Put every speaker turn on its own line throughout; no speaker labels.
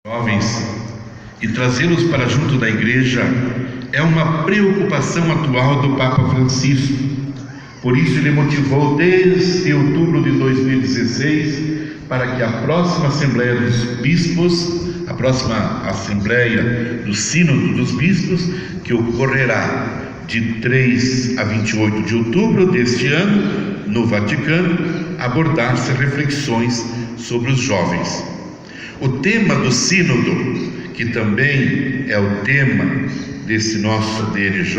jovens e trazê-los para junto da igreja é uma preocupação atual do Papa Francisco. Por isso ele motivou desde outubro de 2016 para que a próxima Assembleia dos Bispos, a próxima Assembleia do Sínodo dos Bispos, que ocorrerá de 3 a 28 de outubro deste ano, no Vaticano, abordasse reflexões sobre os jovens. O tema do Sínodo, que também é o tema desse nosso DNJ,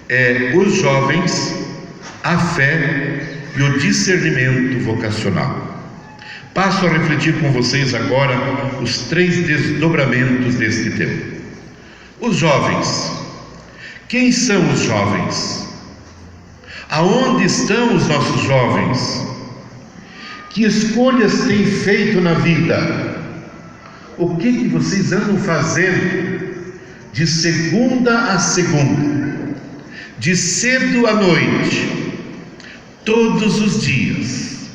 é os jovens, a fé e o discernimento vocacional. Passo a refletir com vocês agora os 3 desdobramentos deste tema. Os jovens. Quem são os jovens? Aonde estão os nossos jovens? Que escolhas têm feito na vida? O que vocês andam fazendo de segunda a segunda, de cedo à noite, todos os dias?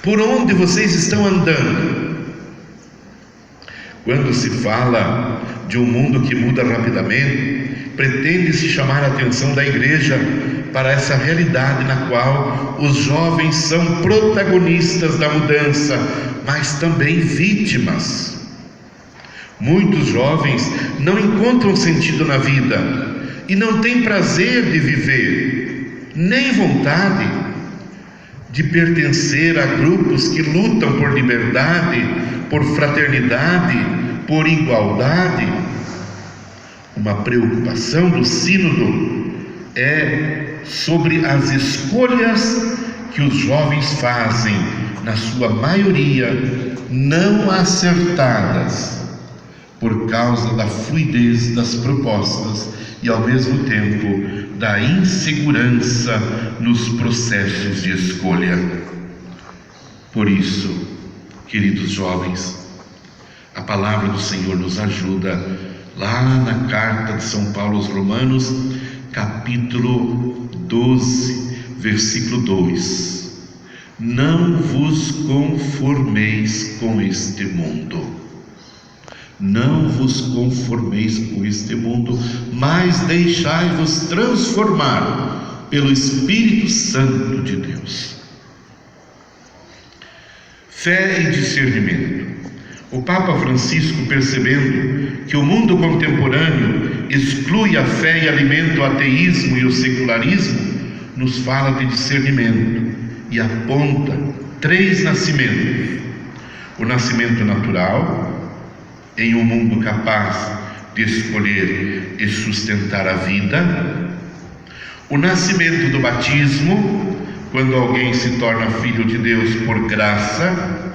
Por onde vocês estão andando? Quando se fala de um mundo que muda rapidamente, pretende-se chamar a atenção da igreja para essa realidade na qual os jovens são protagonistas da mudança, mas também vítimas. Muitos jovens não encontram sentido na vida e não têm prazer de viver, nem vontade de pertencer a grupos que lutam por liberdade, por fraternidade, por igualdade. Uma preocupação do Sínodo é sobre as escolhas que os jovens fazem, na sua maioria não acertadas, por causa da fluidez das propostas e ao mesmo tempo da insegurança nos processos de escolha. Por isso, queridos jovens, a palavra do Senhor nos ajuda lá na carta de São Paulo aos Romanos, capítulo 12, versículo 2: não vos conformeis com este mundo. Não vos conformeis com este mundo, mas deixai-vos transformar pelo Espírito Santo de Deus. Fé e discernimento. O Papa Francisco, percebendo que o mundo contemporâneo exclui a fé e alimenta o ateísmo e o secularismo, nos fala de discernimento e aponta 3 nascimentos: o nascimento natural, em um mundo capaz de escolher e sustentar a vida; o nascimento do batismo, quando alguém se torna filho de Deus por graça;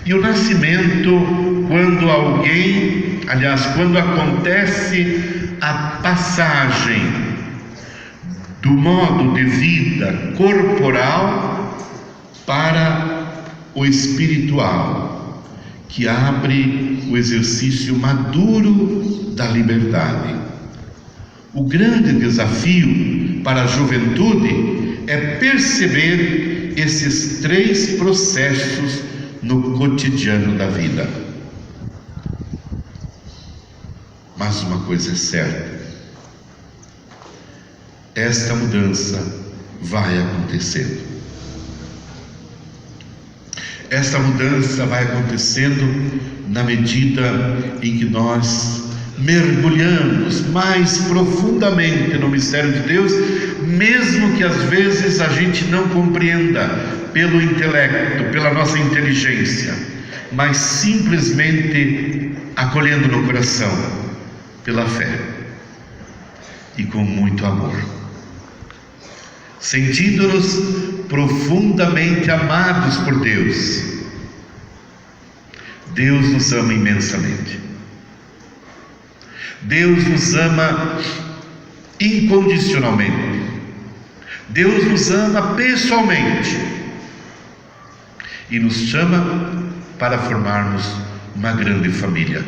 e o nascimento quando quando acontece a passagem do modo de vida corporal para o espiritual, que abre o exercício maduro da liberdade. O grande desafio para a juventude é perceber esses 3 processos no cotidiano da vida. Mas uma coisa é certa: esta mudança vai acontecendo. Esta mudança vai acontecendo na medida em que nós mergulhamos mais profundamente no mistério de Deus, mesmo que às vezes a gente não compreenda pelo intelecto, pela nossa inteligência, mas simplesmente acolhendo no coração, pela fé e com muito amor, sentindo-nos profundamente amados por Deus. Deus nos ama imensamente. Deus nos ama incondicionalmente. Deus nos ama pessoalmente e nos chama para formarmos uma grande família.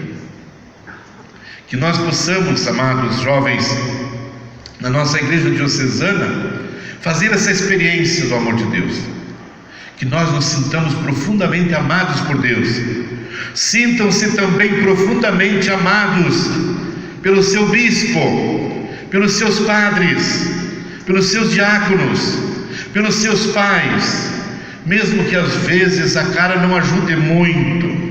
Que nós possamos, amados jovens, na nossa igreja diocesana, fazer essa experiência do amor de Deus, que nós nos sintamos profundamente amados por Deus, Sintam-se também profundamente amados pelo seu bispo, pelos seus padres, pelos seus diáconos, pelos seus pais, mesmo que às vezes a cara não ajude muito,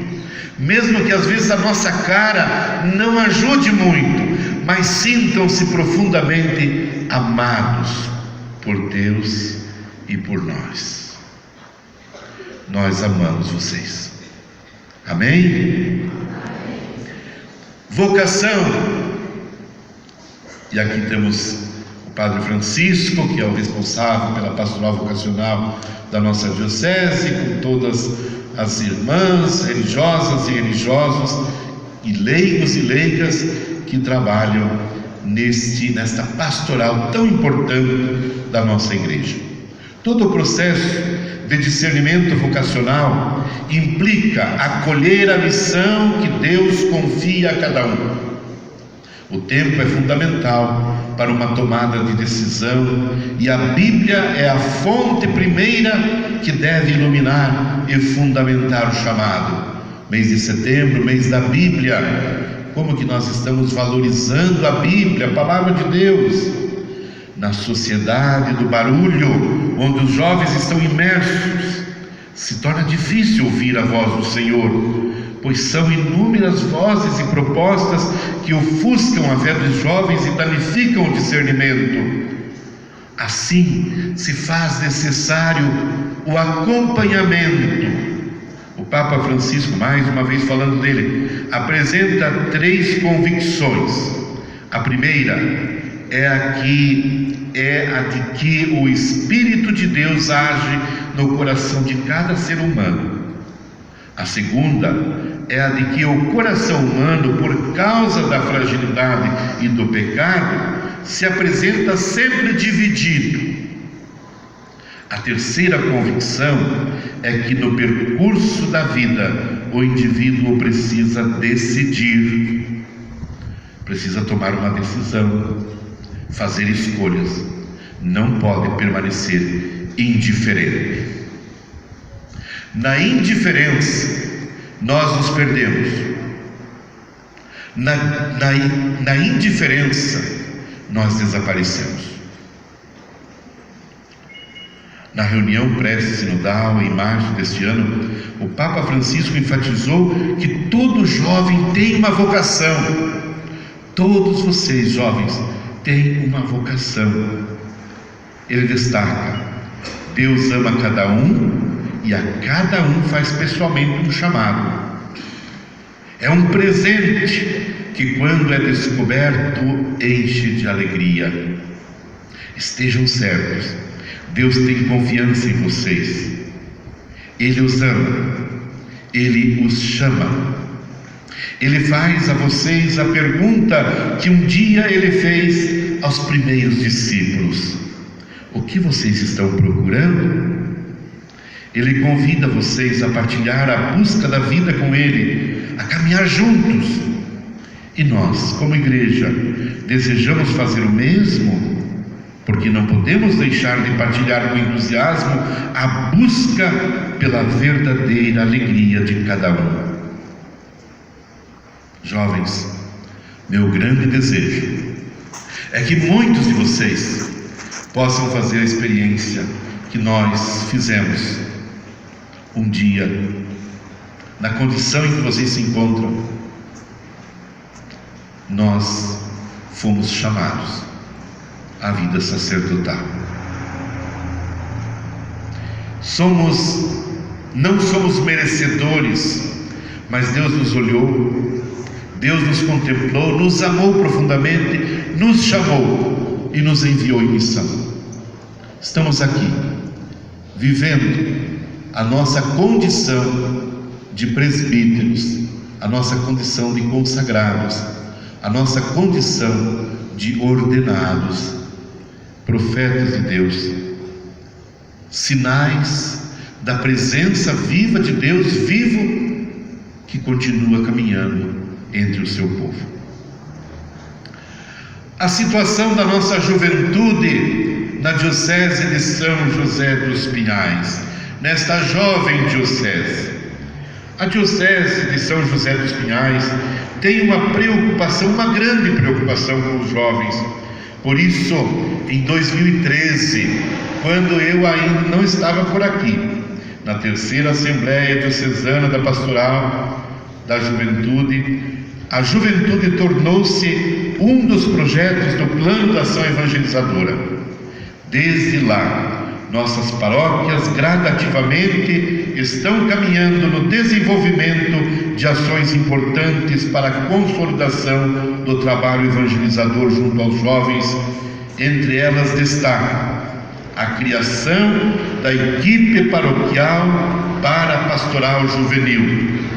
mesmo que às vezes a nossa cara não ajude muito, mas sintam-se profundamente amados por Deus e por nós. Nós amamos vocês. Amém? Vocação. E aqui temos o Padre Francisco, que é o responsável pela pastoral vocacional da nossa diocese, com todas as irmãs religiosas e religiosos, e leigos e leigas que trabalham nesta pastoral tão importante da nossa igreja. Todo o processo de discernimento vocacional implica acolher a missão que Deus confia a cada um. O tempo é fundamental para uma tomada de decisão, e a Bíblia é a fonte primeira que deve iluminar e fundamentar o chamado. Mês de setembro, mês da Bíblia. Como que nós estamos valorizando a Bíblia, a palavra de Deus? Na sociedade do barulho, onde os jovens estão imersos, se torna difícil ouvir a voz do Senhor, pois são inúmeras vozes e propostas que ofuscam a fé dos jovens e danificam o discernimento. Assim, se faz necessário o acompanhamento. O Papa Francisco, mais uma vez falando dele, apresenta 3 convicções. A primeira é a de que o Espírito de Deus age no coração de cada ser humano. A segunda é a de que o coração humano, por causa da fragilidade e do pecado, se apresenta sempre dividido. A terceira convicção é que no percurso da vida o indivíduo precisa decidir, precisa tomar uma decisão, fazer escolhas, não pode permanecer indiferente. Na indiferença nós nos perdemos. Na indiferença nós desaparecemos. Na reunião pré-sinodal em março deste ano, o Papa Francisco enfatizou que todo jovem tem uma vocação. Todos vocês, jovens, têm uma vocação. Ele destaca: Deus ama cada um e a cada um faz pessoalmente um chamado. É um presente que, quando é descoberto, enche de alegria. Estejam certos, Deus tem confiança em vocês. Ele os ama, Ele os chama. Ele faz a vocês a pergunta que um dia Ele fez aos primeiros discípulos: o que vocês estão procurando? Ele convida vocês a partilhar a busca da vida com Ele, a caminhar juntos. E nós, como igreja, desejamos fazer o mesmo? Porque não podemos deixar de partilhar com entusiasmo a busca pela verdadeira alegria de cada um. Jovens, meu grande desejo é que muitos de vocês possam fazer a experiência que nós fizemos um dia, na condição em que vocês se encontram. Nós fomos chamados à vida sacerdotal. Não somos merecedores, mas Deus nos olhou, Deus nos contemplou, nos amou profundamente, nos chamou e nos enviou em missão. Estamos aqui, vivendo a nossa condição de presbíteros, a nossa condição de consagrados, a nossa condição de ordenados, profetas de Deus, sinais da presença viva de Deus vivo, que continua caminhando entre o seu povo. A situação da nossa juventude na diocese de São José dos Pinhais, nesta jovem diocese, A Diocese de São José dos Pinhais tem uma preocupação, uma grande preocupação com os jovens. Por isso, em 2013, quando eu ainda não estava por aqui, na terceira Assembleia Diocesana da Pastoral da Juventude, a juventude tornou-se um dos projetos do Plano de Ação Evangelizadora. Desde lá, nossas paróquias gradativamente estão caminhando no desenvolvimento de ações importantes para a consolidação do trabalho evangelizador junto aos jovens. Entre elas destaca a criação da equipe paroquial para a pastoral juvenil.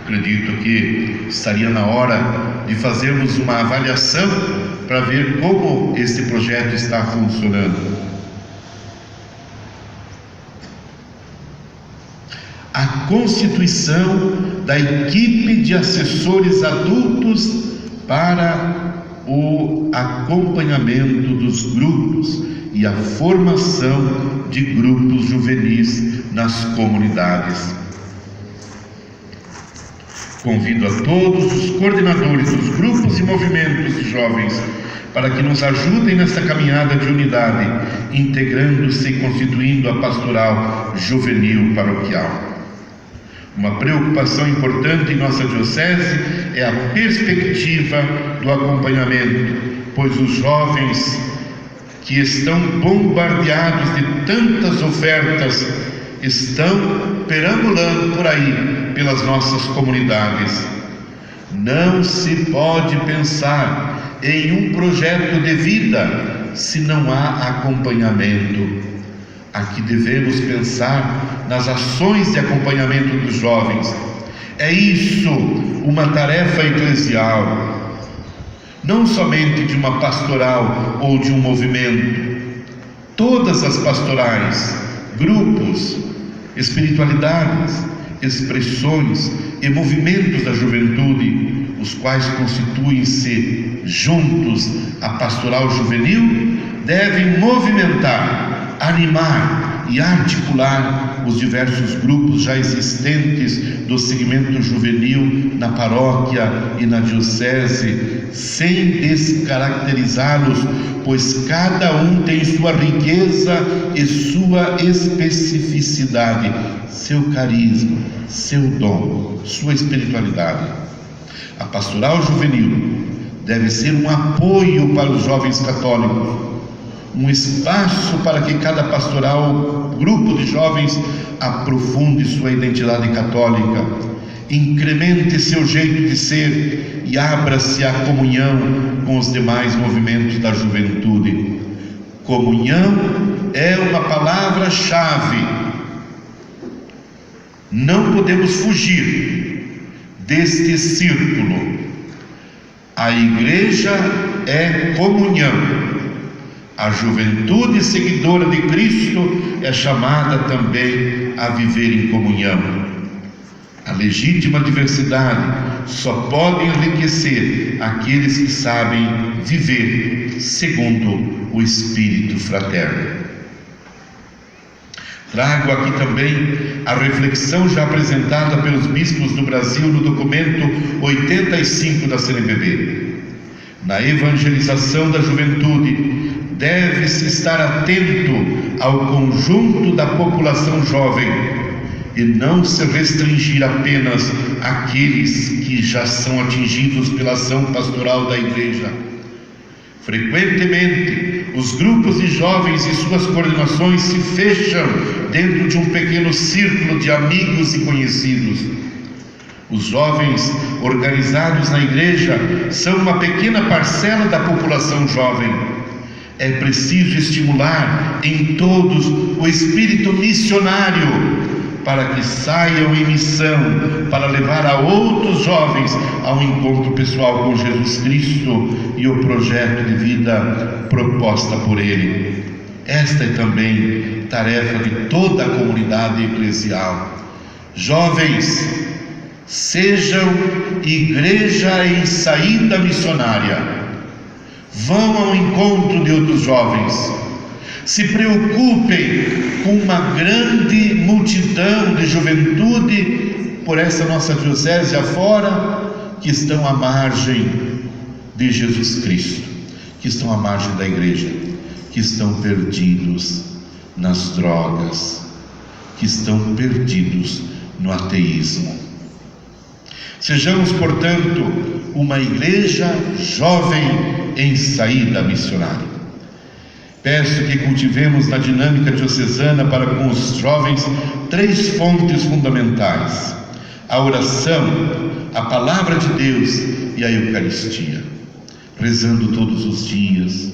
Acredito que estaria na hora de fazermos uma avaliação para ver como esse projeto está funcionando. A constituição da equipe de assessores adultos para o acompanhamento dos grupos e a formação de grupos juvenis nas comunidades. Convido a todos os coordenadores dos grupos e movimentos de jovens para que nos ajudem nessa caminhada de unidade, integrando-se e constituindo a pastoral juvenil paroquial. Uma preocupação importante em nossa diocese é a perspectiva do acompanhamento, pois os jovens que estão bombardeados de tantas ofertas estão perambulando por aí, pelas nossas comunidades. Não se pode pensar em um projeto de vida se não há acompanhamento. Aqui devemos pensar nas ações de acompanhamento dos jovens. É isso uma tarefa eclesial, não somente de uma pastoral ou de um movimento. Todas as pastorais, grupos, espiritualidades, expressões e movimentos da juventude, os quais constituem-se juntos a pastoral juvenil, devem movimentar, animar e articular os diversos grupos já existentes do segmento juvenil na paróquia e na diocese, sem descaracterizá-los, pois cada um tem sua riqueza e sua especificidade, seu carisma, seu dom, sua espiritualidade. A pastoral juvenil deve ser um apoio para os jovens católicos, um espaço para que cada pastoral, grupo de jovens, aprofunde sua identidade católica, incremente seu jeito de ser e abra-se à comunhão com os demais movimentos da juventude. Comunhão é uma palavra-chave. Não podemos fugir deste círculo. A igreja é comunhão. A juventude seguidora de Cristo é chamada também a viver em comunhão. A legítima diversidade só pode enriquecer aqueles que sabem viver segundo o espírito fraterno. Trago aqui também a reflexão já apresentada pelos bispos do Brasil no documento 85 da CNBB. Na evangelização da juventude, deve-se estar atento ao conjunto da população jovem e não se restringir apenas àqueles que já são atingidos pela ação pastoral da Igreja. Frequentemente, os grupos de jovens e suas coordenações se fecham dentro de um pequeno círculo de amigos e conhecidos. Os jovens organizados na Igreja são uma pequena parcela da população jovem. É preciso estimular em todos o espírito missionário para que saiam em missão, para levar a outros jovens ao encontro pessoal com Jesus Cristo e o projeto de vida proposta por Ele. Esta é também tarefa de toda a comunidade eclesial. Jovens, sejam igreja em saída missionária. Vão ao encontro de outros jovens. Se preocupem com uma grande multidão de juventude por essa nossa diocese afora, que estão à margem de Jesus Cristo, que estão à margem da igreja, que estão perdidos nas drogas, que estão perdidos no ateísmo. Sejamos, portanto, uma igreja jovem em saída missionária. Peço que cultivemos na dinâmica diocesana para com os jovens 3 fontes fundamentais: a oração, a palavra de Deus e a Eucaristia, rezando todos os dias,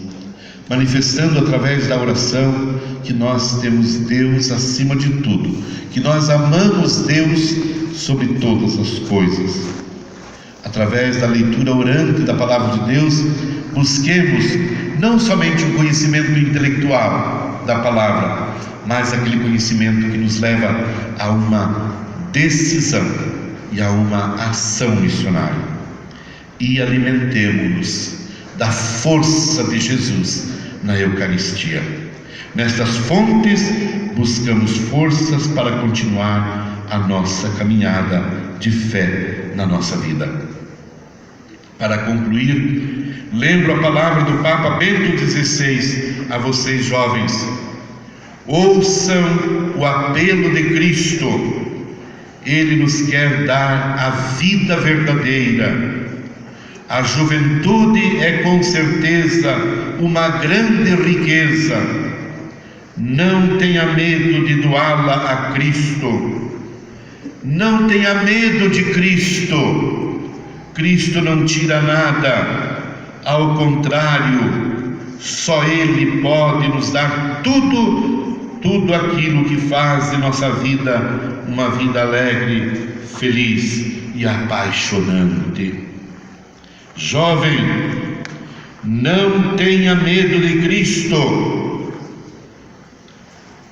manifestando através da oração que nós temos Deus acima de tudo, que nós amamos Deus sobre todas as coisas. Através da leitura orante da palavra de Deus, busquemos não somente o conhecimento intelectual da palavra, mas aquele conhecimento que nos leva a uma decisão e a uma ação missionária. E alimentemo-nos da força de Jesus na Eucaristia. Nestas fontes, buscamos forças para continuar a nossa caminhada de fé na nossa vida. Para concluir, lembro a palavra do Papa Bento XVI a vocês jovens: ouçam o apelo de Cristo. Ele nos quer dar a vida verdadeira. A juventude é com certeza uma grande riqueza. Não tenha medo de doá-la a Cristo. Não tenha medo de Cristo. Cristo não tira nada, ao contrário, só Ele pode nos dar tudo aquilo que faz de nossa vida uma vida alegre, feliz e apaixonante. Jovem, não tenha medo de Cristo.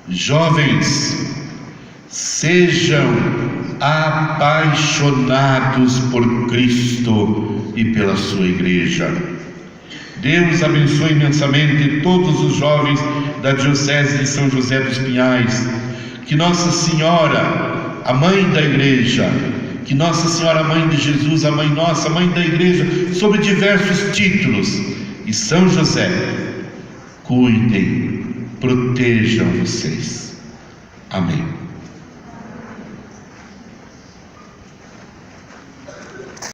Jovens, sejam apaixonados por Cristo e pela sua igreja. Deus abençoe imensamente todos os jovens da Diocese de São José dos Pinhais. Que Nossa Senhora, a Mãe da Igreja, que Nossa Senhora, a Mãe de Jesus, a Mãe Nossa, a Mãe da Igreja, sob diversos títulos, e São José, cuidem, protejam vocês. Amém.